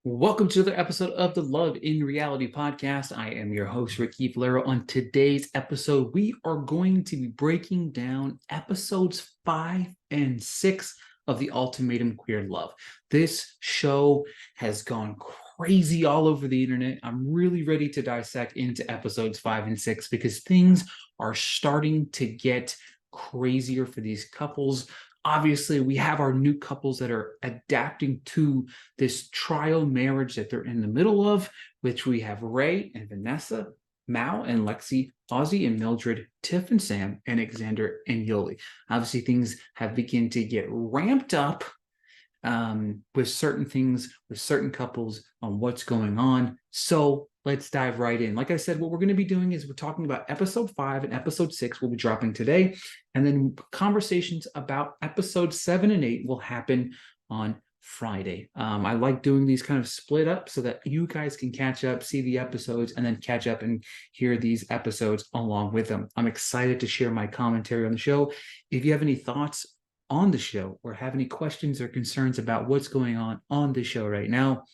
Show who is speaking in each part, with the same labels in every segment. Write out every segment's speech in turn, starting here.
Speaker 1: Welcome to another episode of the Love in Reality podcast. I am your host, Ricky Valero. On today's episode, we are going to be breaking down episodes 5 and 6 of the Ultimatum Queer Love. This show has gone crazy all over the internet. I'm really ready to dissect into episodes 5 and 6 because things are starting to get crazier for these couples. Obviously, we have our new couples that are adapting to this trial marriage that they're in the middle of, which we have Ray and Vanessa, Mal and Lexi, Ozzy and Mildred, Tiff and Sam, and Xander and Yoli. Obviously, things have begun to get ramped up with certain things, with certain couples on what's going on. So let's dive right in. Like I said, what we're going to be doing is we're talking about episode 5 and episode 6 will be dropping today. And then conversations about episode 7 and 8 will happen on Friday. I like doing these kind of split up so that you guys can catch up, see the episodes, and then catch up and hear these episodes along with them. I'm excited to share my commentary on the show. If you have any thoughts on the show or have any questions or concerns about what's going on the show right now,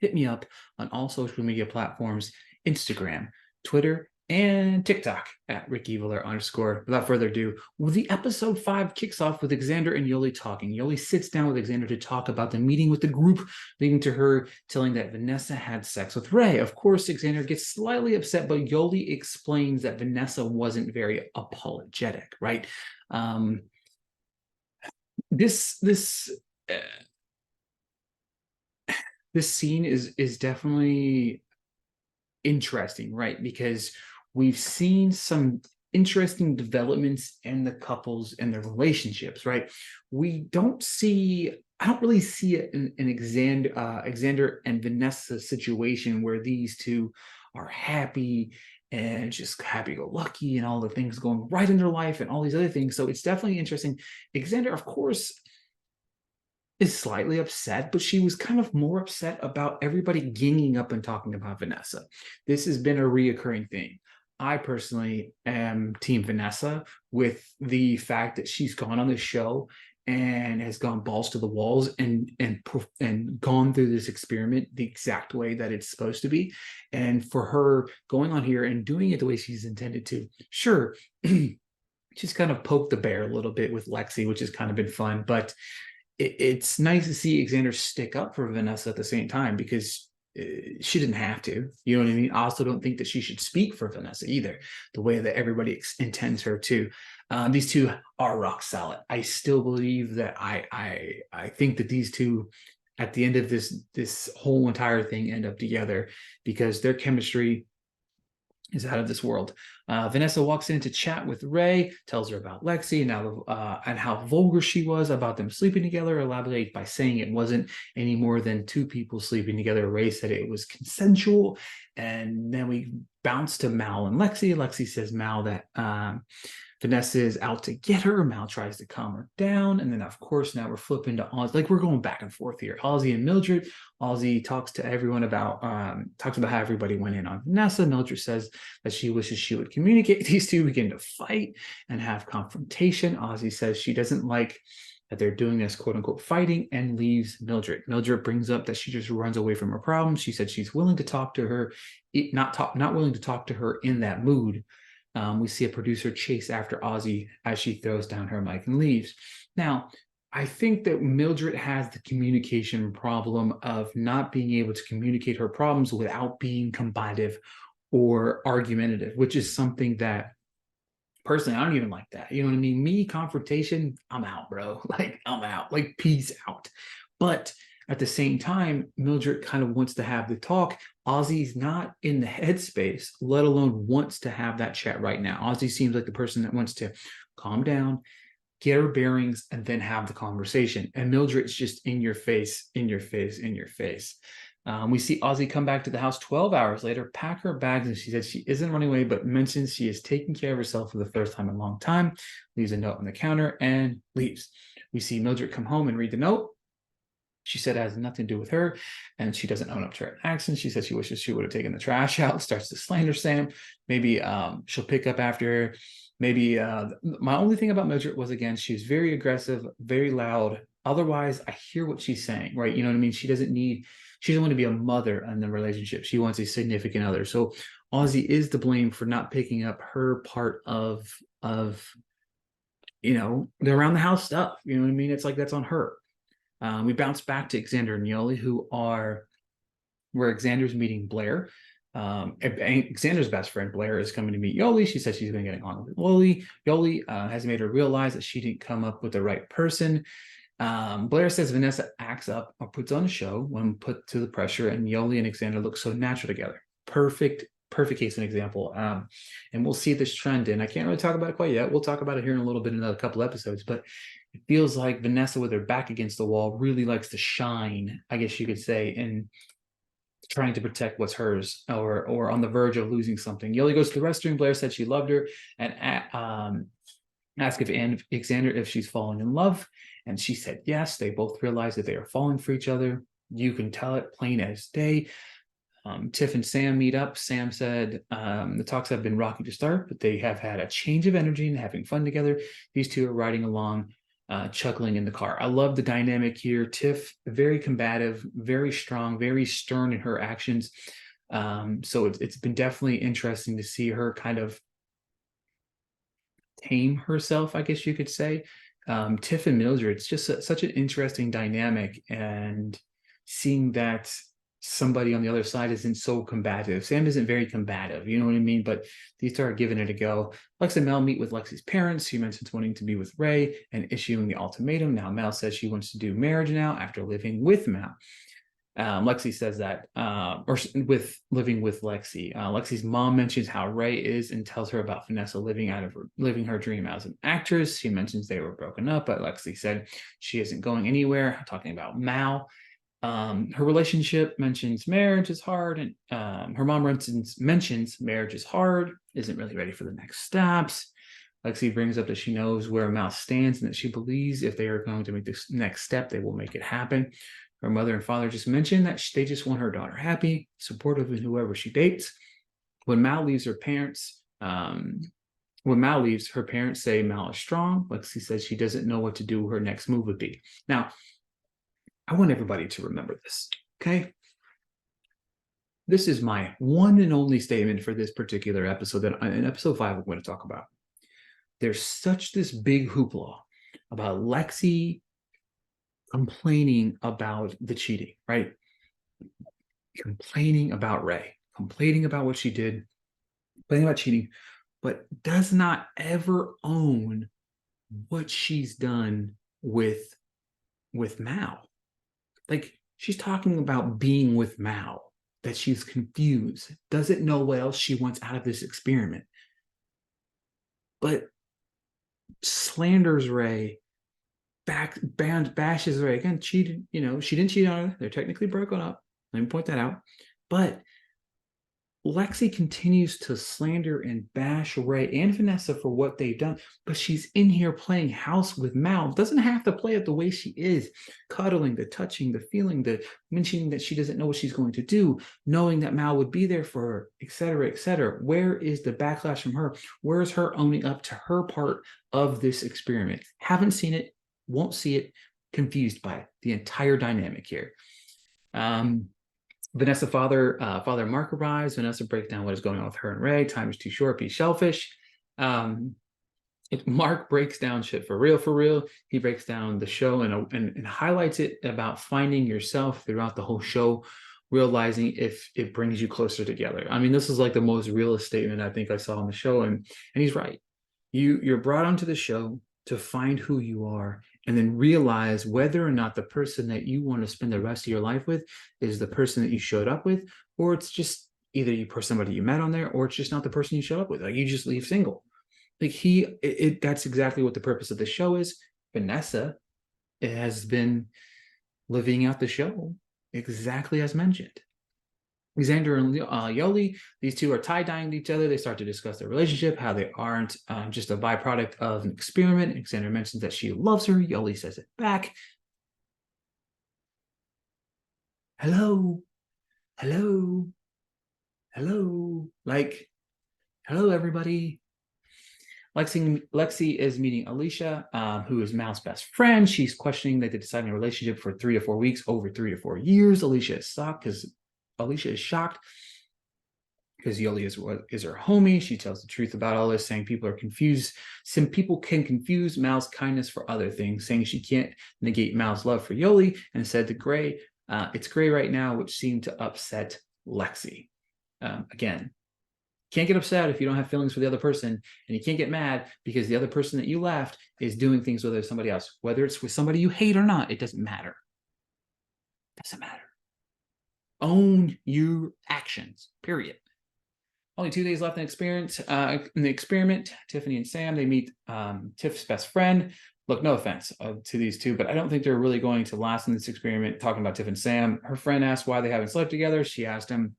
Speaker 1: hit me up on all social media platforms, Instagram, Twitter, and TikTok at @RickyValer_. Without further ado, the episode 5 kicks off with Xander and Yoli talking. Yoli sits down with Xander to talk about the meeting with the group, leading to her telling that Vanessa had sex with Ray. Of course, Xander gets slightly upset, but Yoli explains that Vanessa wasn't very apologetic, right? This uh, this scene is definitely interesting, right? Because we've seen some interesting developments in the couples and their relationships, right? I don't really see it in Xander and Vanessa situation where these two are happy and just happy-go-lucky and all the things going right in their life and all these other things. So it's definitely interesting. Xander, of course, is slightly upset, but she was kind of more upset about everybody ganging up and talking about Vanessa. This has been a reoccurring thing. I personally am Team Vanessa with the fact that she's gone on the show and has gone balls to the walls and gone through this experiment the exact way that it's supposed to be. And for her going on here and doing it the way she's intended to, sure, she's kind of poked the bear a little bit with Lexi, which has kind of been fun, but it's nice to see Xander stick up for Vanessa at the same time because she didn't have to. You know what I mean? I also don't think that she should speak for Vanessa either, the way that everybody intends her to. These two are rock solid. I still believe that I think that these two, at the end of this whole entire thing, end up together because their chemistry is out of this world. Vanessa walks in to chat with Ray, tells her about Lexi and how vulgar she was about them sleeping together, elaborate by saying it wasn't any more than two people sleeping together. Ray said it was consensual. And then we bounce to Mal and Lexi. Lexi says Mal that Vanessa is out to get her. Mal tries to calm her down. And then, of course, now we're flipping to Ozzy. Like, we're going back and forth here. Ozzy and Mildred. Ozzy talks to everyone talks about how everybody went in on Vanessa. Mildred says that she wishes she would communicate. These two begin to fight and have confrontation. Ozzy says she doesn't like that they're doing this quote unquote fighting and leaves Mildred. Mildred brings up that she just runs away from her problems. She said she's willing to talk to her, not willing to talk to her in that mood. We see a producer chase after Ozzy as she throws down her mic and leaves. Now, I think that Mildred has the communication problem of not being able to communicate her problems without being combative or argumentative, which is something that personally I don't even like that. You know what I mean? Me, confrontation, I'm out, bro. Like, I'm out. Like, peace out. But at the same time, Mildred kind of wants to have the talk. Ozzy's not in the headspace, let alone wants to have that chat right now. Ozzy seems like the person that wants to calm down, get her bearings, and then have the conversation. And Mildred's just in your face, in your face, in your face. We see Ozzy come back to the house 12 hours later, pack her bags, and she says she isn't running away, but mentions she is taking care of herself for the first time in a long time, leaves a note on the counter, and leaves. We see Mildred come home and read the note. She said it has nothing to do with her, and she doesn't own up to her accent. She said she wishes she would have taken the trash out, starts to slander Sam. Maybe she'll pick up after her. Maybe my only thing about Mildred was, again, she was very aggressive, very loud, Otherwise, I hear what she's saying, right? You know what I mean? She doesn't want to be a mother in the relationship. She wants a significant other. So Ozzy is to blame for not picking up her part of the around the house stuff. You know what I mean? It's like that's on her. We bounce back to Xander and Yoli, where Xander's meeting Blair. Xander's best friend Blair is coming to meet Yoli. She says she's been getting on with Yoli has made her realize that she didn't come up with the right person. Blair says Vanessa acts up or puts on a show when put to the pressure, and Yoli and Xander look so natural together. Perfect case and example. And we'll see this trend, and I can't really talk about it quite yet. We'll talk about it here in a little bit in another couple episodes, but it feels like Vanessa, with her back against the wall, really likes to shine, I guess you could say, and trying to protect what's hers, or on the verge of losing something. Yoli goes to the restroom. Blair said she loved her and asked Xander if she's falling in love, and she said yes. They both realize that they are falling for each other. You can tell it plain as day. Tiff and Sam meet up. Sam said the talks have been rocky to start, but they have had a change of energy and having fun together. These two are riding along, chuckling in the car. I love the dynamic here. Tiff, very combative, very strong, very stern in her actions. So it's been definitely interesting to see her kind of tame herself, I guess you could say. Tiff and Mildred, it's just such an interesting dynamic, and seeing that somebody on the other side isn't so combative. Sam isn't very combative, you know what I mean? But these two are giving it a go. Lex and Mel meet with Lexi's parents. She mentions wanting to be with Ray and issuing the ultimatum. Now Mel says she wants to do marriage now after living with Mel. Lexi says that, or with living with Lexi. Lexi's mom mentions how Ray is and tells her about Vanessa living her dream as an actress. She mentions they were broken up, but Lexi said she isn't going anywhere. Talking about Mal. Her relationship mentions marriage is hard, and her mom mentions marriage is hard, isn't really ready for the next steps. Lexi brings up that she knows where Mal stands and that she believes if they are going to make this next step, they will make it happen. Her mother and father just mentioned that they just want her daughter happy, supportive of whoever she dates. When Mal leaves, her parents say Mal is strong. Lexi says she doesn't know what to do. Her next move would be. Now, I want everybody to remember this, okay? This is my one and only statement for this particular episode, that in episode 5 I'm going to talk about. There's such this big hoopla about Lexi complaining about the cheating, right? Complaining about Ray, complaining about what she did, complaining about cheating, but does not ever own what she's done with Mal. Like, she's talking about being with Mal, that she's confused, doesn't know what else she wants out of this experiment, but slanders Ray, bashes Ray. Again, cheated, she didn't cheat on her. They're technically broken up. Let me point that out. But Lexi continues to slander and bash Ray and Vanessa for what they've done, but she's in here playing house with Mal. Doesn't have to play it the way she is, cuddling, the touching, the feeling, the mentioning that she doesn't know what she's going to do, knowing that Mal would be there for her, etc., etc. Where is the backlash from her? Where is her owning up to her part of this experiment? Haven't seen it, won't see it, confused by it. The entire dynamic here. Vanessa father Mark arrives. Vanessa breaks down what is going on with her and Ray. Time is too short, be selfish. Mark breaks down shit for real. He breaks down the show and highlights it about finding yourself throughout the whole show, realizing if it brings you closer together. I mean, this is like the most realist statement I think I saw on the show, and he's right. You're brought onto the show to find who you are, and then realize whether or not the person that you want to spend the rest of your life with is the person that you showed up with, or it's just either somebody you met on there, or it's just not the person you showed up with. Like, you just leave single. Like, that's exactly what the purpose of the show is. Vanessa has been living out the show exactly as mentioned. Xander and Yoli, these two are tie-dyeing to each other. They start to discuss their relationship, how they aren't just a byproduct of an experiment. Xander mentions that she loves her. Yoli says it back. Hello. Like, hello, everybody. Lexi is meeting Alicia, who is Mal's best friend. She's questioning that they decided a relationship for 3 to 4 weeks over 3 to 4 years. Alicia is shocked because Yoli is her homie. She tells the truth about all this, saying people are confused. Some people can confuse Mal's kindness for other things, saying she can't negate Mal's love for Yoli, and said it's gray right now, which seemed to upset Lexi. Again, can't get upset if you don't have feelings for the other person, and you can't get mad because the other person that you left is doing things with somebody else. Whether it's with somebody you hate or not, it doesn't matter. It doesn't matter. Own your actions, period. Only 2 days left in the experiment. Tiffany and Sam, they meet Tiff's best friend. Look, no offense to these two, but I don't think they're really going to last in this experiment. Talking about Tiff and Sam, her friend asked why they haven't slept together. She asked him,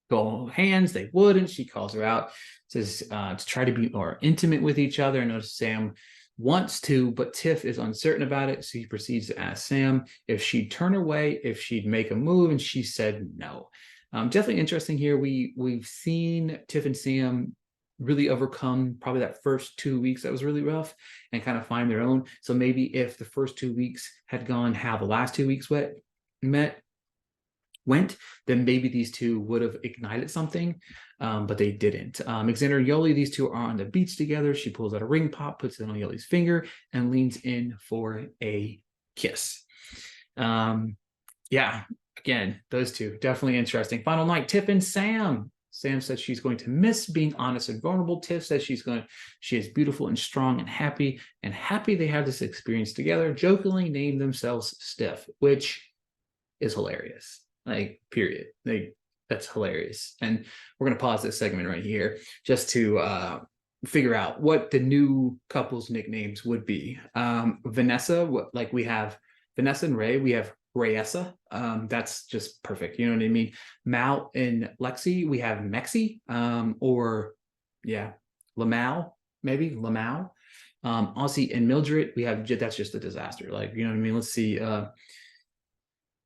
Speaker 1: go hands, they wouldn't. She calls her out, says to try to be more intimate with each other. And notice Sam wants to, but Tiff is uncertain about it. So he proceeds to ask Sam if she'd turn away, if she'd make a move, and she said no. Definitely interesting here. We've seen Tiff and Sam really overcome probably that first 2 weeks that was really rough and kind of find their own. So maybe if the first 2 weeks had gone how the last 2 weeks went, then maybe these two would have ignited something, but they didn't. Alexander and Yoli, these two are on the beach together. She pulls out a ring pop, puts it on Yoli's finger, and leans in for a kiss. Yeah, again, those two, definitely interesting. Final night, Tiff and Sam. Sam says she's going to miss being honest and vulnerable. Tiff says she is beautiful and strong and happy they have this experience together. Jokingly named themselves Stiff, which is hilarious. Like, period. That's hilarious. And we're going to pause this segment right here just to figure out what the new couple's nicknames would be. Vanessa, we have Vanessa and Ray. We have Rayessa. That's just perfect. You know what I mean? Mal and Lexi, we have Mexi, Lamal, maybe Lamal. Aussie and Mildred, we have, that's just a disaster. Like, you know what I mean? Let's see.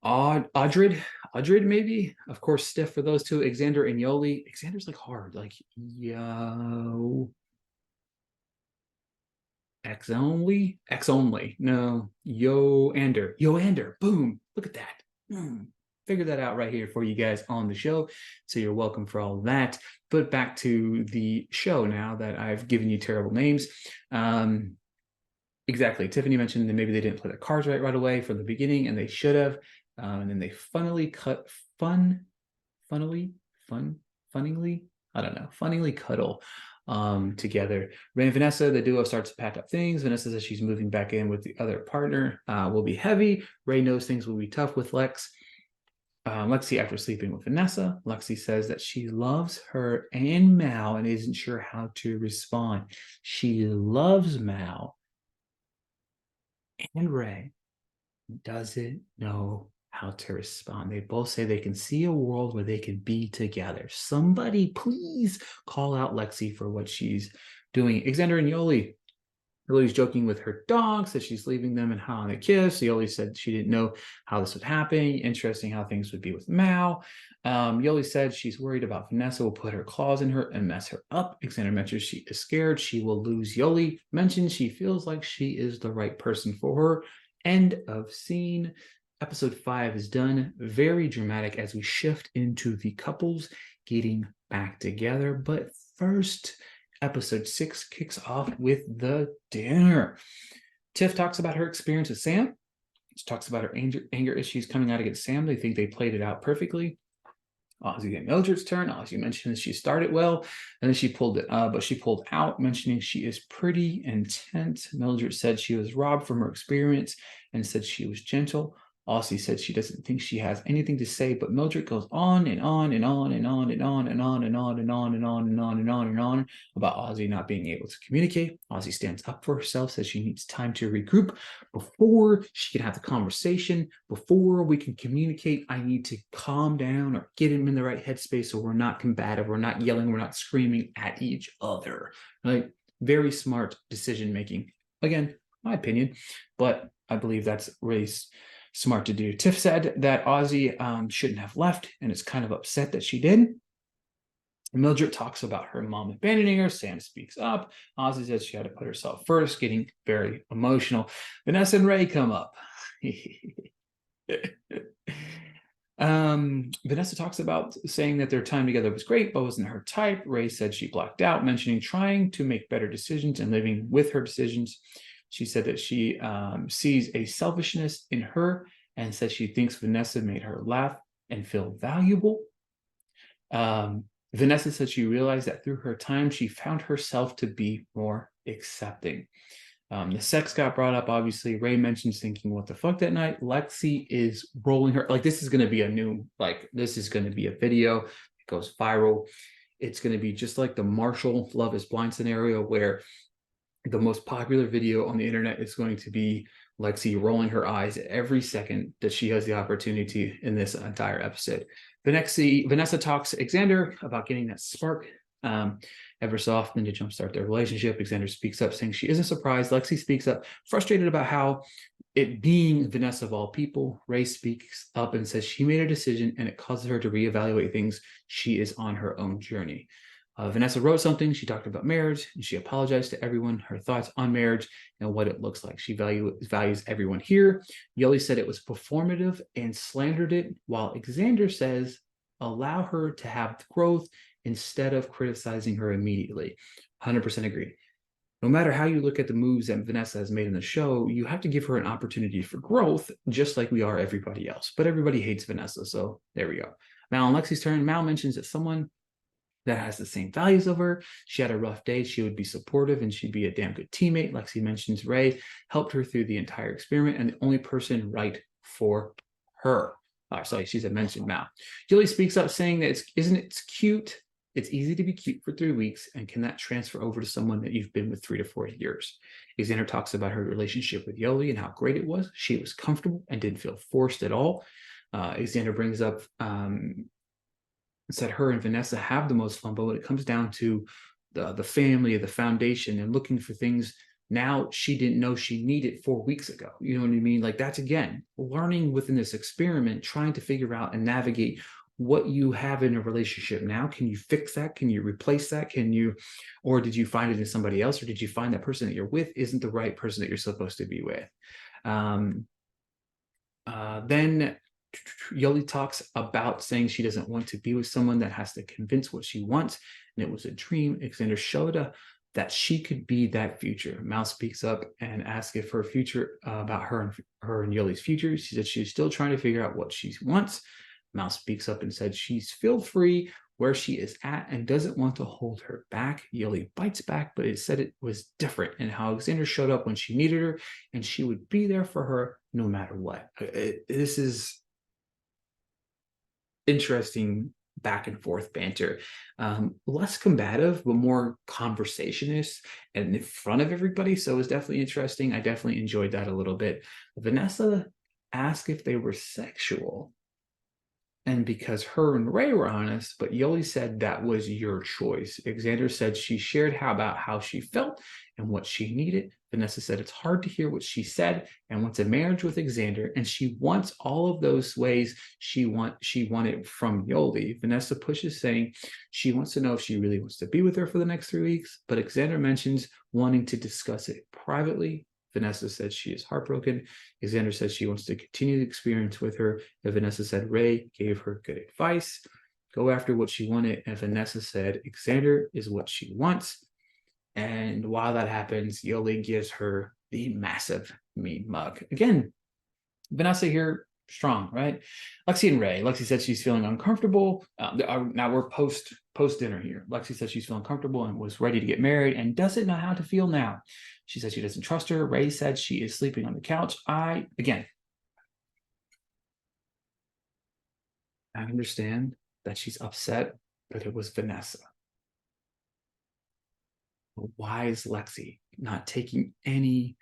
Speaker 1: Audred, maybe. Of course, Stiff for those two. Xander and Yoli. Xander's like hard. Like, yo. X only. No, Yo-ander. Boom. Look at that. Figure that out right here for you guys on the show. So you're welcome for all of that. But back to the show now that I've given you terrible names. Exactly. Tiffany mentioned that maybe they didn't play the cards right away from the beginning, and they should have. And then they funnily cuddle. Together. Ray and Vanessa, the duo starts to pack up things. Vanessa says she's moving back in with the other partner. Will be heavy. Ray knows things will be tough with Lex. Lexi, after sleeping with Vanessa, Lexi says that she loves her and Mal and isn't sure how to respond. She loves Mal and Ray, doesn't know how to respond. They both say they can see a world where they can be together. Somebody please call out Lexi for what she's doing. Xander and Yoli. Yoli's joking with her dog, says she's leaving them and how they kiss. Yoli said she didn't know how this would happen. Interesting how things would be with Mal. Yoli said she's worried about Vanessa will put her claws in her and mess her up. Xander mentions she is scared she will lose. Yoli mentions she feels like she is the right person for her. End of scene. Episode 5 is done. Very dramatic as we shift into the couples getting back together. But first, episode 6 kicks off with the dinner. Tiff talks about her experience with Sam. She talks about her anger issues coming out against Sam. They think they played it out perfectly. Ozzy and Mildred's turn. Ozzy mentioned she started well, and then she pulled it, but she pulled out, mentioning she is pretty intense. Mildred said she was robbed from her experience and said she was gentle. Aussie said she doesn't think she has anything to say, but Mildred goes on and on and on and on and on and on and on and on and on and on and on and on about Aussie not being able to communicate. Aussie stands up for herself, says she needs time to regroup before she can have the conversation, before we can communicate. I need to calm down or get him in the right headspace so we're not combative, we're not yelling, we're not screaming at each other. Like, very smart decision making. Again, my opinion, but I believe that's really smart to do. Tiff said that Ozzy shouldn't have left and is kind of upset that she did. Mildred talks about her mom abandoning her. Sam speaks up. Ozzy says she had to put herself first, getting very emotional. Vanessa and Ray come up. Vanessa talks about saying that their time together was great, but wasn't her type. Ray said she blacked out, mentioning trying to make better decisions and living with her decisions. She said that she sees a selfishness in her and says she thinks Vanessa made her laugh and feel valuable. Vanessa said she realized that through her time, she found herself to be more accepting. The sex got brought up, obviously. Ray mentions thinking, what the fuck that night? Lexi is rolling her. Like, this is going to be a new, this is going to be a video. It goes viral. It's going to be just like the Marshall Love is Blind scenario, where the most popular video on the internet is going to be Lexi rolling her eyes every second that she has the opportunity in this entire episode. Vanessa talks to Xander about getting that spark ever so often to jumpstart their relationship. Xander speaks up, saying she isn't surprised. Lexi speaks up, frustrated about how it being Vanessa of all people. Ray speaks up and says she made a decision and it causes her to reevaluate things. She is on her own journey. Vanessa wrote something. She talked about marriage and she apologized to everyone, her thoughts on marriage and what it looks like. She values everyone here. Yoli said it was performative and slandered it, while Xander says allow her to have growth instead of criticizing her immediately. 100% agree. No matter how you look at the moves that Vanessa has made in the show, you have to give her an opportunity for growth, just like we are everybody else. But everybody hates Vanessa, so there we go. Mal and Lexi's turn. Mal mentions that someone that has the same values of her. She had a rough day. She would be supportive and she'd be a damn good teammate. Lexi mentions Ray helped her through the entire experiment and the only person right for her. Sorry, she's a mentioned Mal. Julie speaks up saying that isn't it cute? It's easy to be cute for 3 weeks, and can that transfer over to someone that you've been with 3 to 4 years? Xander talks about her relationship with Yoli and how great it was. She was comfortable and didn't feel forced at all. Xander brings up said her and Vanessa have the most fun, but when it comes down to the family, the foundation, and looking for things now she didn't know she needed 4 weeks ago. You know what I mean? Like, that's, again, learning within this experiment, trying to figure out and navigate what you have in a relationship now. Can you fix that? Can you replace that? Or did you find it in somebody else? Or did you find that person that you're with isn't the right person that you're supposed to be with? Then Yoli talks about saying she doesn't want to be with someone that has to convince what she wants, and it was a dream. Xander showed her that she could be that future. Mal speaks up and asks if her future, about her and Yoli's future. She said she's still trying to figure out what she wants. Mal speaks up and said she's feel free where she is at and doesn't want to hold her back. Yoli bites back, but it said it was different and how Xander showed up when she needed her and she would be there for her no matter what. This is interesting back and forth banter, less combative but more conversationist and in front of everybody, so it was definitely interesting. I definitely enjoyed that a little bit. Vanessa asked if they were sexual, and because her and Ray were honest, but Yoli said that was your choice. Xander said she shared about how she felt and what she needed. Vanessa said it's hard to hear what she said and wants a marriage with Xander, and she wants all of those ways she wanted from Yoli. Vanessa pushes, saying she wants to know if she really wants to be with her for the next 3 weeks, but Xander mentions wanting to discuss it privately. Vanessa said she is heartbroken. Xander says she wants to continue the experience with her. And Vanessa said Ray gave her good advice. Go after what she wanted. And Vanessa said Xander is what she wants. And while that happens, Yoli gives her the massive meat mug. Again, Vanessa here, strong, right? Lexi and Ray. Lexi said she's feeling uncomfortable. Now we're post dinner here. Lexi said she's feeling comfortable and was ready to get married and doesn't know how to feel now. She said she doesn't trust her. Ray said she is sleeping on the couch. I understand that she's upset, but it was Vanessa. But why is Lexi not taking any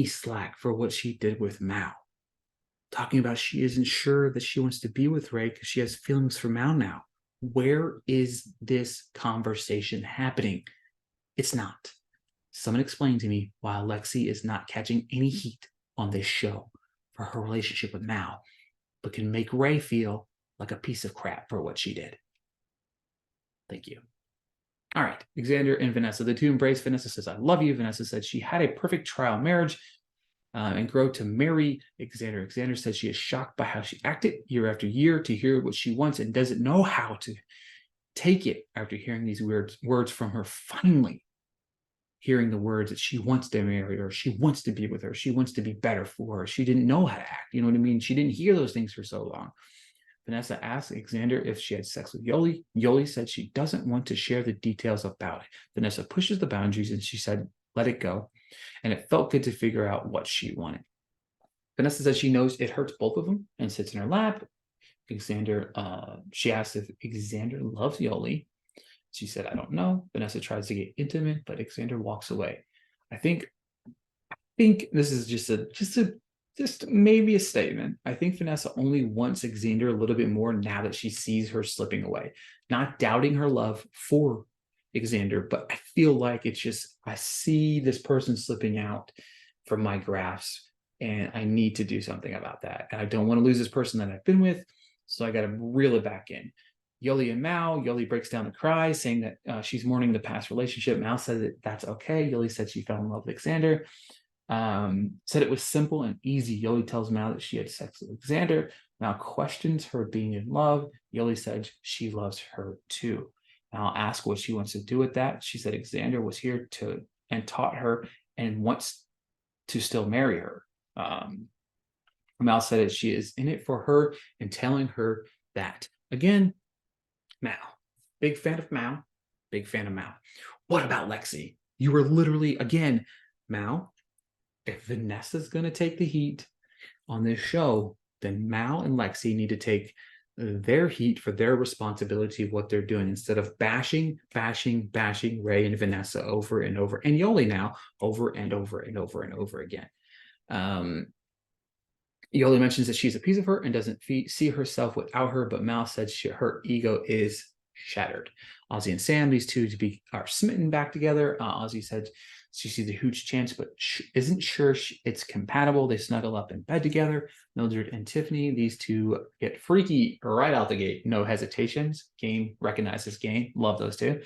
Speaker 1: slack for what she did with Mao? Talking about she isn't sure that she wants to be with Ray because she has feelings for Mao now. Where is this conversation happening? It's not. Someone explain to me why Lexi is not catching any heat on this show for her relationship with Mao, but can make Ray feel like a piece of crap for what she did. Thank you. All right, Xander and Vanessa, the two embrace. Vanessa says, I love you. Vanessa said she had a perfect trial marriage and grow to marry Xander. Xander says she is shocked by how she acted year after year to hear what she wants and doesn't know how to take it after hearing these weird words from her. Finally, hearing the words that she wants to marry her, she wants to be with her, she wants to be better for her. She didn't know how to act. You know what I mean? She didn't hear those things for so long. Vanessa asked Xander if she had sex with Yoli. Yoli said she doesn't want to share the details about it. Vanessa pushes the boundaries and she said, let it go. And it felt good to figure out what she wanted. Vanessa said she knows it hurts both of them and sits in her lap. She asked if Xander loves Yoli. She said, I don't know. Vanessa tries to get intimate, but Xander walks away. I think this is just maybe a statement. I think Vanessa only wants Xander a little bit more now that she sees her slipping away. Not doubting her love for Xander, but I feel like it's just, I see this person slipping out from my grasp and I need to do something about that. And I don't want to lose this person that I've been with, so I got to reel it back in. Yoli and Mao, Yoli breaks down and cries, saying that she's mourning the past relationship. Mao says that that's okay. Yoli said she fell in love with Xander. Said it was simple and easy. Yoli tells Mao that she had sex with Xander. Mao questions her being in love. Yoli said she loves her too. Mao asks what she wants to do with that. She said Xander was here and taught her and wants to still marry her. Mao said that she is in it for her and telling her that. Again, Mao. Big fan of Mao. Big fan of Mao. What about Lexi? You were literally, again, Mao, if Vanessa's going to take the heat on this show, then Mao and Lexi need to take their heat for their responsibility of what they're doing instead of bashing Ray and Vanessa over and over, and Yoli now over and over and over and over again. Yoli mentions that she's a piece of her and doesn't see herself without her, but Mao said her ego is shattered. Ozzy and Sam, these two are smitten back together. Ozzy said she sees a huge chance, but isn't sure it's compatible. They snuggle up in bed together. Mildred and Tiffany, these two get freaky right out the gate. No hesitations. Game recognizes game. Love those two.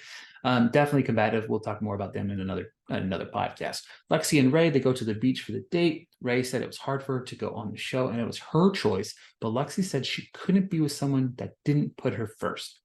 Speaker 1: Definitely combative. We'll talk more about them in another podcast. Lexi and Ray, they go to the beach for the date. Ray said it was hard for her to go on the show and it was her choice, but Lexi said she couldn't be with someone that didn't put her first.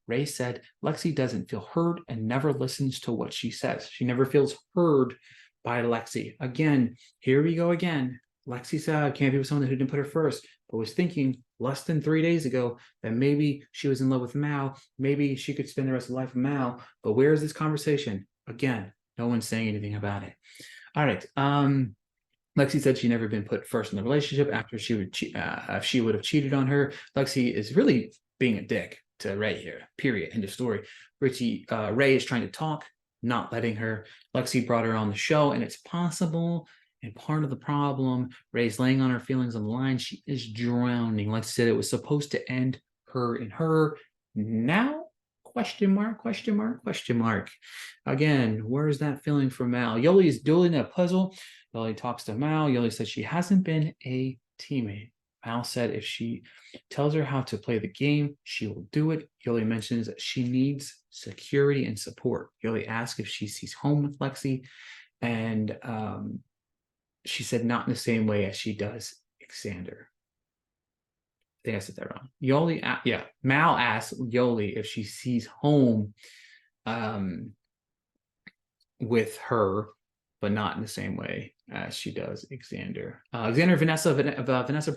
Speaker 1: Ray said Lexi doesn't feel heard and never listens to what she says. She never feels heard by Lexi. Again, here we go again. Lexi said I can't be with someone who didn't put her first, but was thinking less than 3 days ago that maybe she was in love with Mao. Maybe she could spend the rest of life with Mao. But where is this conversation? Again, no one's saying anything about it. All right. Lexi said she'd never been put first in the relationship after she would have cheated on her. Lexi is really being a dick to Ray here, period, end of story. Ray is trying to talk, not letting her. Lexi brought her on the show, and it's possible, and part of the problem, Ray's laying on her feelings on the line. She is drowning. Lexi said it was supposed to end her and her. Now, question mark. Again, where's that feeling for Mal? Yoli is doing a puzzle. Yoli talks to Mal. Yoli says she hasn't been a teammate. Mal said if she tells her how to play the game, she will do it. Yoli mentions that she needs security and support. Yoli asks if she sees home with Lexi, and she said not in the same way as she does Xander. I think I said that wrong. Mal asks Yoli if she sees home with her, but not in the same way as she does Xander. Xander and Vanessa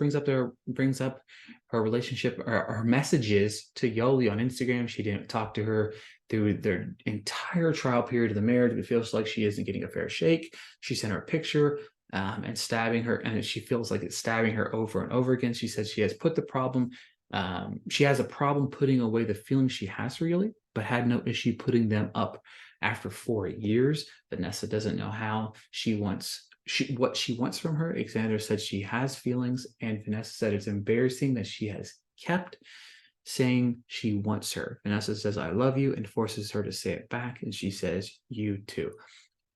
Speaker 1: brings up her relationship or her messages to Yoli on Instagram. She didn't talk to her through their entire trial period of the marriage, but it feels like she isn't getting a fair shake. She sent her a picture and stabbing her, and she feels like it's stabbing her over and over again. She says she has she has a problem putting away the feelings she has for Yoli, but had no issue putting them up after 4 years. Vanessa doesn't know how what she wants from her. Xander said she has feelings, and Vanessa said it's embarrassing that she has kept saying she wants her. Vanessa says, I love you, and forces her to say it back, and she says, you too.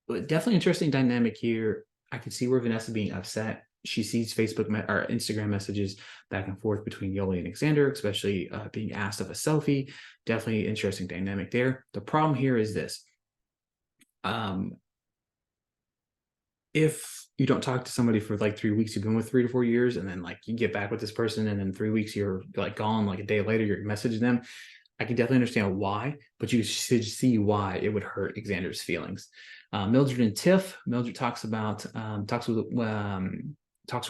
Speaker 1: But definitely interesting dynamic here. I can see where Vanessa being upset she sees Facebook or Instagram messages back and forth between Yoli and Xander, especially being asked of a selfie. Definitely interesting dynamic there. The problem here is this. If you don't talk to somebody for like 3 weeks, you've been with 3 to 4 years, and then like you get back with this person, and then 3 weeks you're like gone, like a day later you're messaging them, I can definitely understand why, but you should see why it would hurt Xander's feelings. Mildred and Tiff. Mildred talks with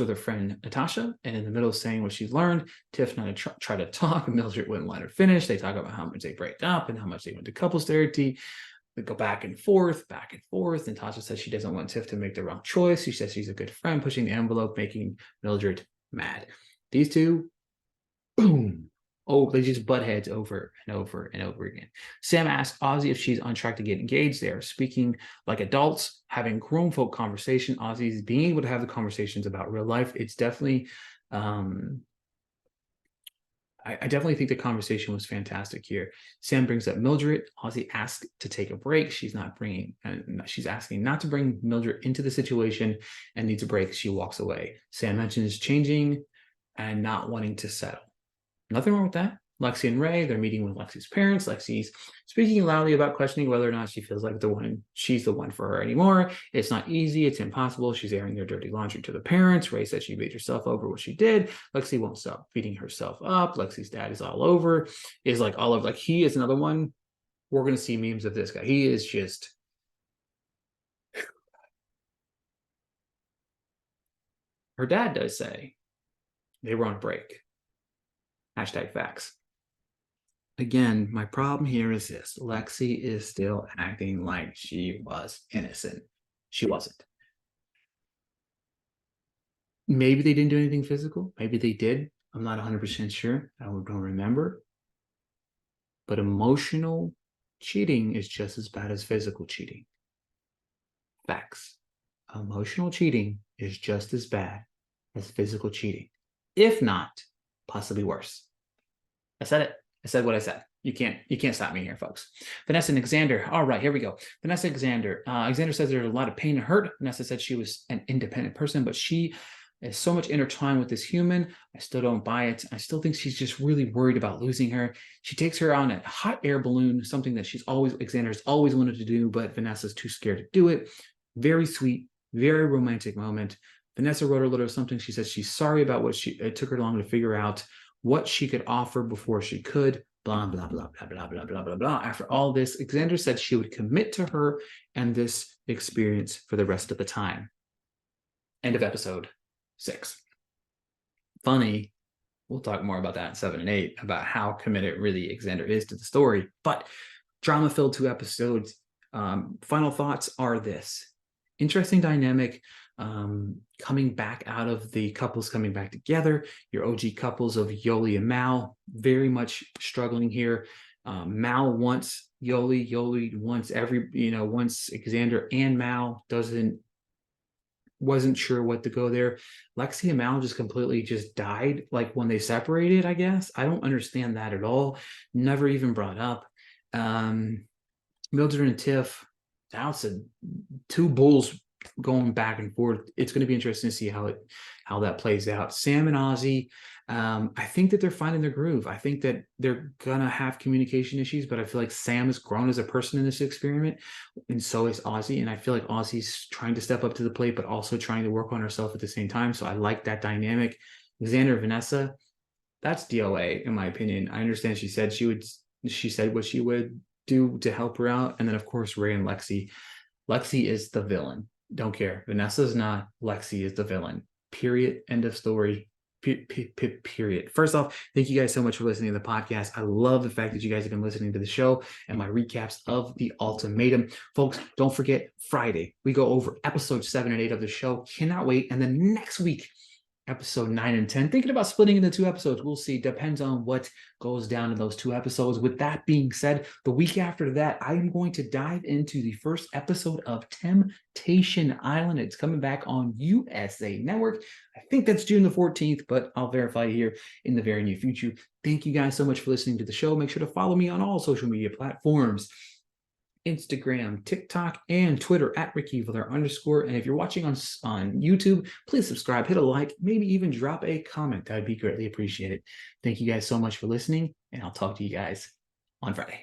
Speaker 1: her friend Natasha, and in the middle of saying what she's learned, Tiff not to try to talk, and Mildred wouldn't let her finish. They talk about how much they break up and how much they went to couples therapy. They go back and forth, back and forth. And Tasha says she doesn't want Tiff to make the wrong choice. She says she's a good friend, pushing the envelope, making Mildred mad. These two, boom. Oh, they just butt heads over and over and over again. Sam asks Ozzy if she's on track to get engaged. They are speaking like adults, having grown folk conversation. Ozzy's being able to have the conversations about real life. It's definitely, I definitely think the conversation was fantastic here. Sam brings up Mildred. Ozzy asks to take a break. She's asking not to bring Mildred into the situation and needs a break. She walks away. Sam mentions changing and not wanting to settle. Nothing wrong with that. Lexi and Ray, they're meeting with Lexi's parents. Lexi's speaking loudly about questioning whether or not she feels like she's the one for her anymore. It's not easy. It's impossible. She's airing their dirty laundry to the parents. Ray said she beat herself over what she did. Lexi won't stop beating herself up. Lexi's dad is all over. Like he is another one. We're going to see memes of this guy. He is just... Her dad does say they were on break. #facts. Again, my problem here is this. Lexi is still acting like she was innocent. She wasn't. Maybe they didn't do anything physical. Maybe they did. I'm not 100% sure. I don't remember. But emotional cheating is just as bad as physical cheating. Facts. Emotional cheating is just as bad as physical cheating, if not possibly worse. I said it. I said what I said. You can't stop me here, folks. Vanessa and Xander. All right, here we go. Vanessa and Xander. Xander says there's a lot of pain and hurt. Vanessa said she was an independent person, but she is so much intertwined with this human. I still don't buy it. I still think she's just really worried about losing her. She takes her on a hot air balloon, something that Xander's always wanted to do, but Vanessa's too scared to do it. Very sweet, very romantic moment. Vanessa wrote her letter something. She says she's sorry about what it took her long to figure out what she could offer before she could, blah, blah, blah, blah, blah, blah, blah, blah, blah. After all this, Xander said she would commit to her and this experience for the rest of the time. End of episode 6. Funny. We'll talk more about that in 7 and 8, about how committed really Xander is to the story. But drama-filled 2 episodes. Final thoughts are this. Interesting dynamic. Coming back out of the couples coming back together, your OG couples of Yoli and Mal, very much struggling here. Mal wants Yoli wants wants Xander and Mal, wasn't sure what to go there. Lexi and Mal just completely died, like when they separated, I guess. I don't understand that at all. Never even brought up. Mildred and Tiff, that's 2 bulls going back and forth. It's going to be interesting to see how that plays out. Sam and Ozzy, I think that they're finding their groove. I think that they're gonna have communication issues, but I feel like Sam has grown as a person in this experiment, and so is Ozzy. And I feel like Ozzy's trying to step up to the plate, but also trying to work on herself at the same time. So I like that dynamic. Xander and Vanessa, that's DOA in my opinion. I understand she said what she would do to help her out, and then of course Ray and Lexi. Lexi is the villain. Don't care. Vanessa's not. Lexi is the villain. Period. End of story. Period. First off, thank you guys so much for listening to the podcast. I love the fact that you guys have been listening to the show and my recaps of the Ultimatum. Folks, don't forget, Friday, we go over episode 7 and 8 of the show. Cannot wait. And then next week, episode 9 and 10. Thinking about splitting into 2 episodes. We'll see. Depends on what goes down in those 2 episodes. With that being said, the week after that, I am going to dive into the first episode of Temptation Island. It's coming back on USA Network. I think that's June the 14th, but I'll verify here in the very near future. Thank you guys so much for listening to the show. Make sure to follow me on all social media platforms. Instagram, TikTok, and Twitter at @RickyViller_. And if you're watching on YouTube, please subscribe, hit a like, maybe even drop a comment. That would be greatly appreciated. Thank you guys so much for listening, and I'll talk to you guys on Friday.